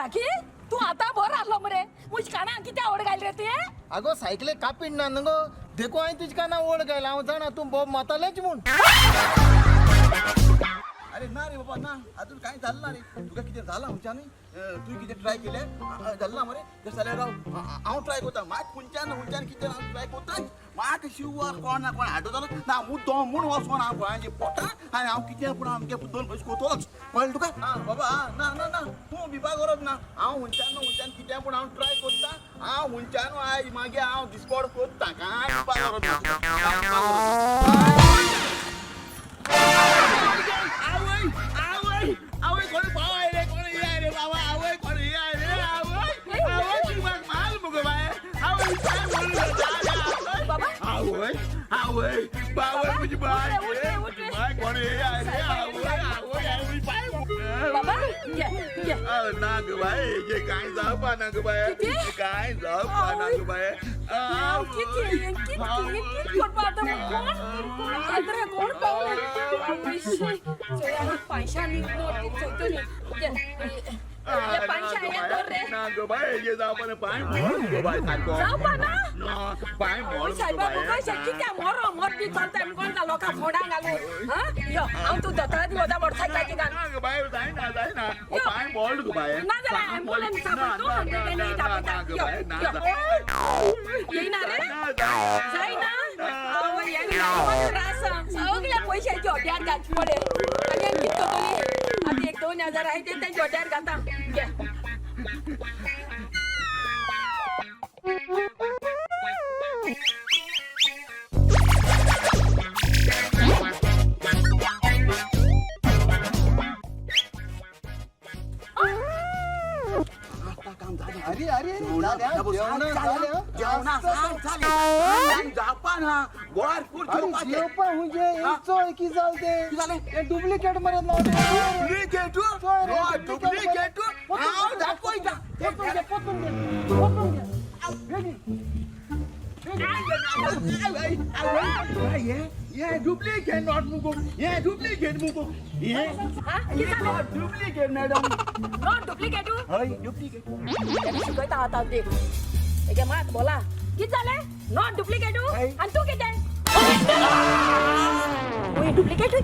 जाकी तू आता बरं आलो मरे मुझ काना किती आवड गायली रे ते अगो सायकले कापीन ना नगो देखो आई तुझ का ना ओढ गायला हांव जाणा तू बॉब मातालेच म्हूण अरे ना रे बाबा ना अजून काय झालं ना रे तुका किती झाला हुंच्यानी तू किती ट्राय केले झालं ना मरे जर जाल्यार हांव ट्राय करता मात हुंच्यान किती हांव ट्राय करता मात शिवा कोण ना कोण हाडो जालो ना हांव मुद्दो म्हूण वचोन हांव गोंयाचे पोटा आनी हांव कितें पूण आमगे दोन पयशे कोतोच कळ्ळें तुका बाबा ना ना ना तूं भिवपा गरज ना हांव हुंच्यान कितें पूण हांव ट्राय करता हांव हुंच्यान आयज मागीर हांव डिस्कॉर्ड करता काय भिवपा गरज ना आवय कोण पाव आहे रे कोण ये रे बाबा आवय कोण ये रे आवय तू मग माल मुगो बाय आवय काय बोलू आवय बावय तुझी बाय बाय कोण ये रे आवय बाय बाबा ये ना ग बाय जे काय जाऊ पा ना ग बाय काय जाऊ पा ना ग बाय किती कोण पाहतो कोण आदर कोण पाहू पैसा निघतो ये पैसा आहे तो रे ना ग बाय जे जाऊ पण पाय ग बाय सारखो जाऊ पा ना पाय मोड साहेब काय शक्य काय मोर मोर बी चालतंय कोण का लोका फोडा घालू हा यो आव तू दत्ता दिवदा मोटरसायकल गान ना ग बाय जाय ना पाय मोड ग बाय ना जरा ॲम्ब्युलन्स सापडतो आणि नाही जापता ये ना रे जाय ना आव ये ना रास सगळ्या पैशाची हॉटेल गाच पडे आणि किती तुम्ही आता 1-2 हजार आहे ते त्या हॉटेल गाता घे अरे अरे जेवपा म्हणजे एक चोय की चालते डुप्लिकेट मरे डुप्लिकेट नॉट मुगो ये डुप्लिकेट मुगो ये डुप्लिकेट मॅडम नॉट डुप्लिकेट हय डुप्लिकेट त्याने शिकवता आता ते एक मात बोला किती झाले नॉट डुप्लिकेट आणि तू किती डुप्लिकेट